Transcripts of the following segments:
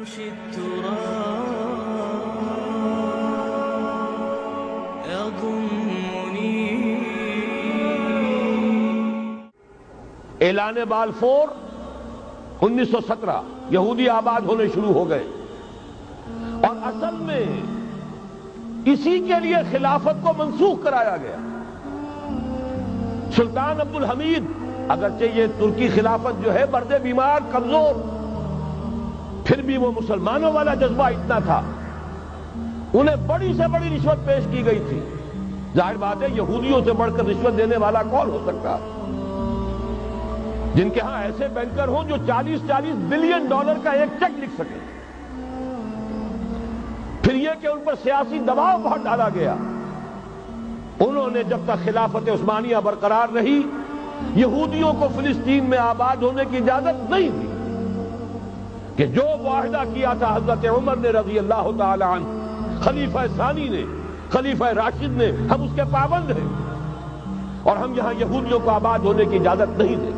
يمشي التراب يضمني. اعلان بالفور 1917 یہودی آباد ہونے شروع ہو گئے، اور اصل میں اسی کے لیے خلافت کو منسوخ کرایا گیا۔ سلطان عبد الحمید، اگرچہ یہ ترکی خلافت جو ہے مرد بیمار کمزور، پھر بھی وہ مسلمانوں والا جذبہ اتنا تھا، انہیں بڑی سے بڑی رشوت پیش کی گئی تھی۔ ظاہر بات ہے یہودیوں سے بڑھ کر رشوت دینے والا کون ہو سکتا، جن کے ہاں ایسے بینکر ہوں جو 40 بلین ڈالر کا ایک چیک لکھ سکیں۔ پھر یہ کہ ان پر سیاسی دباؤ بہت ڈالا گیا۔ انہوں نے جب تک خلافت عثمانیہ برقرار رہی، یہودیوں کو فلسطین میں آباد ہونے کی اجازت نہیں دی، کہ جو معاہدہ کیا تھا حضرت عمر نے رضی اللہ تعالی عنہ، خلیفہ ثانی نے، خلیفہ راشد نے، ہم اس کے پابند ہیں، اور ہم یہاں یہودیوں کو آباد ہونے کی اجازت نہیں دیں۔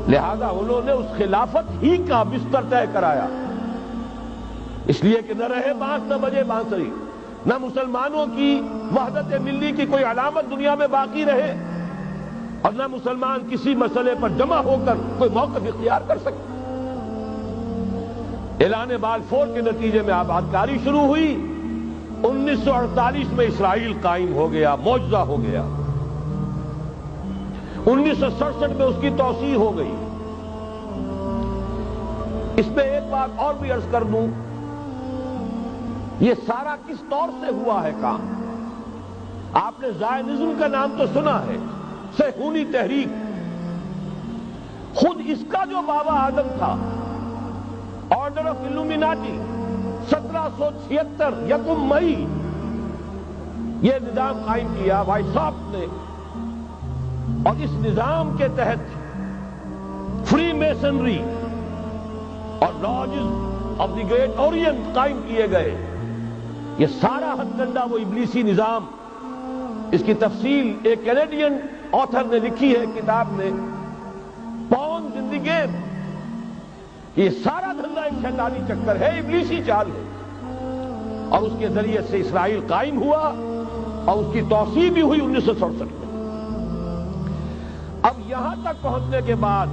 لہذا انہوں نے اس خلافت ہی کا بستر طے کرایا، اس لیے کہ نہ رہے بانس نہ بجے بانسری، نہ مسلمانوں کی وحدت ملی کی کوئی علامت دنیا میں باقی رہے، اور نہ مسلمان کسی مسئلے پر جمع ہو کر کوئی موقف اختیار کر سکے۔ اعلان بالفور کے نتیجے میں آبادکاری شروع ہوئی۔ 1948 میں اسرائیل قائم ہو گیا، معجزہ ہو گیا۔ 1967 میں اس کی توسیع ہو گئی۔ اس میں ایک بات اور بھی عرض کر دوں، یہ سارا کس طور سے ہوا ہے کام؟ آپ نے زائنزم کا نام تو سنا ہے، صہیونی تحریک۔ خود اس کا جو بابا اعظم تھا، آرڈر آف الومیناٹی، 1776 یکم مئی یہ نظام قائم کیا وائساپ نے، اور اس نظام کے تحت فری میسنری اور lodges of the great Orient قائم کیے گئے۔ یہ سارا ہتھ کنڈا وہ ابلیسی نظام، اس کی تفصیل ایک کینیڈین آتھر نے لکھی ہے کتاب میں، پاؤنز ان دی گیم۔ یہ سارا دھندا ایک شیطانی چکر ہے، ابلیسی چال ہے، اور اس کے ذریعے سے اسرائیل قائم ہوا، اور اس کی توسیع بھی ہوئی 1967 میں۔ اب یہاں تک پہنچنے کے بعد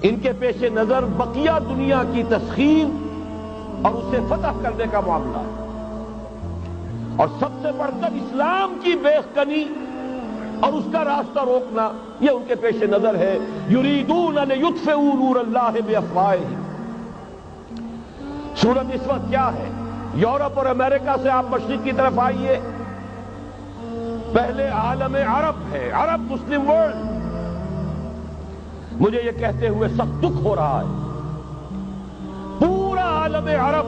ان کے پیش نظر بقیہ دنیا کی تسخیر اور اسے فتح کرنے کا معاملہ ہے، اور سب سے بڑھ کر اسلام کی بیخکنی اور اس کا راستہ روکنا، یہ ان کے پیش نظر ہے۔ یریدون لیطفئوا نور اللہ بافواہہم۔ صورت اس وقت کیا ہے؟ یورپ اور امریکہ سے آپ مشرق کی طرف آئیے، پہلے عالم عرب ہے، عرب مسلم ورلڈ۔ مجھے یہ کہتے ہوئے سخت دکھ ہو رہا ہے، پورا عالم عرب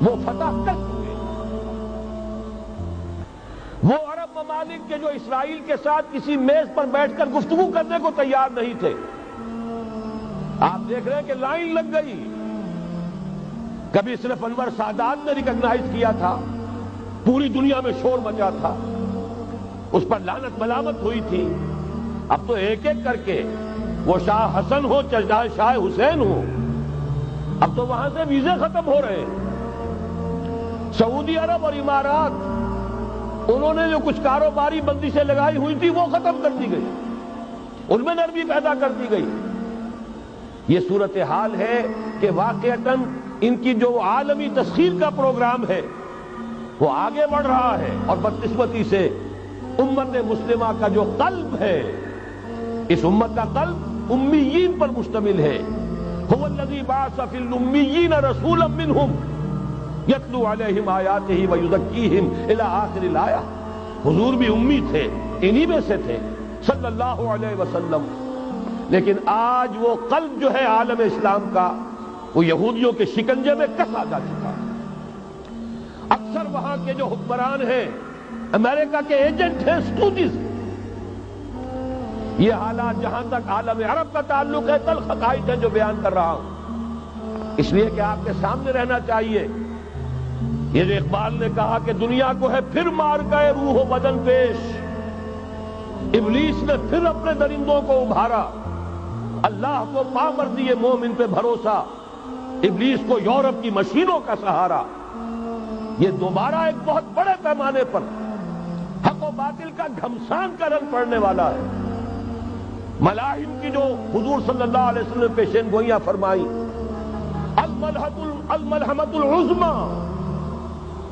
وہ فتح کر چکے، وہ عرب ممالک کے جو اسرائیل کے ساتھ کسی میز پر بیٹھ کر گفتگو کرنے کو تیار نہیں تھے۔ آپ دیکھ رہے ہیں کہ لائن لگ گئی۔ کبھی صرف انور سادات نے ریکگنائز کیا تھا، پوری دنیا میں شور مچا تھا، اس پر لعنت ملامت ہوئی تھی۔ اب تو ایک ایک کر کے، وہ شاہ حسن ہو چاہے شاہ حسین ہو، اب تو وہاں سے ویزے ختم ہو رہے ہیں۔ سعودی عرب اور امارات، انہوں نے جو کچھ کاروباری بندشیں لگائی ہوئی تھی وہ ختم کر دی گئی، ان میں نرمی پیدا کر دی گئی۔ یہ صورتحال ہے کہ واقعتاً ان کی جو عالمی تسخیر کا پروگرام ہے وہ آگے بڑھ رہا ہے، اور بدقسمتی سے امت مسلمہ کا جو قلب ہے، اس امت کا قلب امیین پر مشتمل ہے۔ هو الذی بعث فی الامیین رسولا منہم یتلو علیہم آیاتہ ویزکیہم الی آخر الآیہ۔ حضور بھی امی تھے، انہی میں سے تھے صلی اللہ علیہ وسلم۔ لیکن آج وہ قلب جو ہے عالم اسلام کا، وہ یہودیوں کے شکنجے میں کسا جا چکا ہے۔ اکثر وہاں کے جو حکمران ہیں، امریکہ کے ایجنٹ ہیں، سٹوڈیز۔ یہ حالات جہاں تک عالم عرب کا تعلق ہے، تلخ حقائق ہیں جو بیان کر رہا ہوں، اس لیے کہ آپ کے سامنے رہنا چاہیے۔ یہ جو اقبال نے کہا کہ دنیا کو ہے پھر مار گئے روح و بدن پیش، ابلیس نے پھر اپنے درندوں کو ابھارا، اللہ کو پامرضی مومن پہ بھروسہ، ابلیس کو یورپ کی مشینوں کا سہارا، یہ دوبارہ ایک بہت بڑے پیمانے پر حق و باطل کا گھمسان کا رنگ پڑنے والا ہے۔ ملاحم کی جو حضور صلی اللہ علیہ وسلم نے پیشین گوئیاں فرمائی، الملحمۃ العظمی،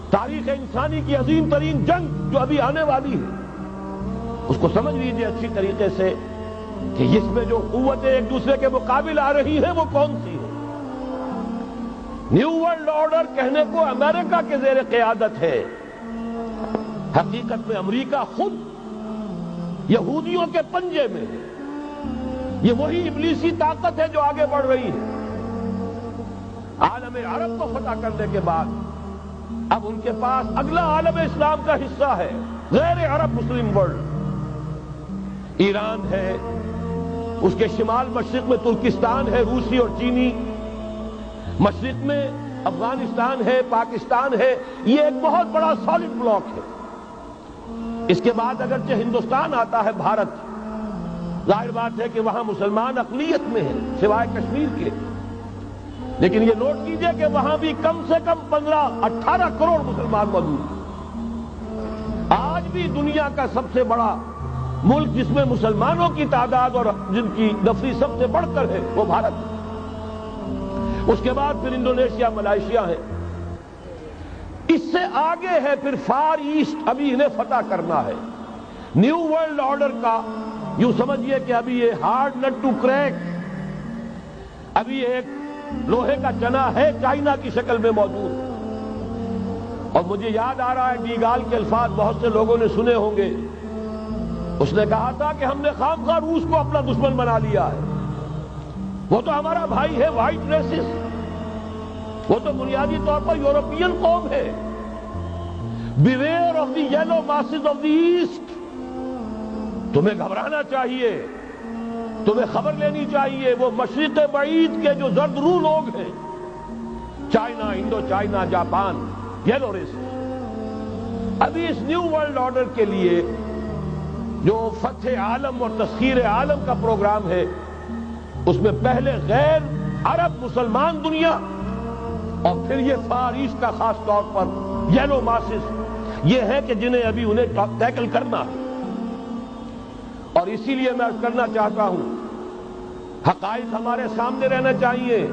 تاریخ انسانی کی عظیم ترین جنگ جو ابھی آنے والی ہے، اس کو سمجھ لیجیے اچھی طریقے سے کہ اس میں جو قوتیں ایک دوسرے کے مقابل آ رہی ہیں وہ کون سی ہیں۔ نیو ورلڈ آرڈر کہنے کو امریکہ کے زیر قیادت ہے، حقیقت میں امریکہ خود یہودیوں کے پنجے میں ہے۔ یہ وہی ابلیسی طاقت ہے جو آگے بڑھ رہی ہے۔ عالم عرب کو فتح کرنے کے بعد اب ان کے پاس اگلا عالم اسلام کا حصہ ہے، غیر عرب مسلم ورلڈ۔ ایران ہے، اس کے شمال مشرق میں ترکستان ہے، روسی اور چینی، مشرق میں افغانستان ہے، پاکستان ہے۔ یہ ایک بہت بڑا سالڈ بلاک ہے۔ اس کے بعد اگرچہ ہندوستان آتا ہے، بھارت، ظاہر بات ہے کہ وہاں مسلمان اقلیت میں ہیں سوائے کشمیر کے، لیکن یہ نوٹ کیجئے کہ وہاں بھی کم سے کم 15-18 کروڑ مسلمان موجود ہیں۔ آج بھی دنیا کا سب سے بڑا ملک جس میں مسلمانوں کی تعداد اور جن کی نفری سب سے بڑھ کر ہے وہ بھارت ہے۔ اس کے بعد پھر انڈونیشیا، ملائیشیا ہے، اس سے آگے ہے پھر فار ایسٹ، ابھی انہیں فتح کرنا ہے۔ نیو ورلڈ آرڈر کا یوں سمجھیے کہ ابھی یہ ہارڈ نٹ ٹو کریک، ابھی ایک لوہے کا چنا ہے چائنا کی شکل میں موجود۔ اور مجھے یاد آ رہا ہے ڈیگال کے الفاظ بہت سے لوگوں نے سنے ہوں گے، اس نے کہا تھا کہ ہم نے خامخواہ روس کو اپنا دشمن بنا لیا ہے، وہ تو ہمارا بھائی ہے، وائٹ ریسس، وہ تو بنیادی طور پر یورپین قوم ہے۔ Beware of the yellow masses of the east, تمہیں گھبرانا چاہیے، تمہیں خبر لینی چاہیے، وہ مشرق بعید کے جو زرد رو لوگ ہیں، China, Indo China, Japan, yellow races. ابھی اس نیو ورلڈ آرڈر کے لیے جو فتح عالم اور تسخیر عالم کا پروگرام ہے، اس میں پہلے غیر عرب مسلمان دنیا اور پھر یہ فار ایسٹ کا خاص طور پر یلو ماسز، یہ ہے کہ جنہیں ابھی انہیں ٹیکل کرنا ہے۔ اور اسی لیے میں عرض کرنا چاہتا ہوں، حقائق ہمارے سامنے رہنا چاہیے۔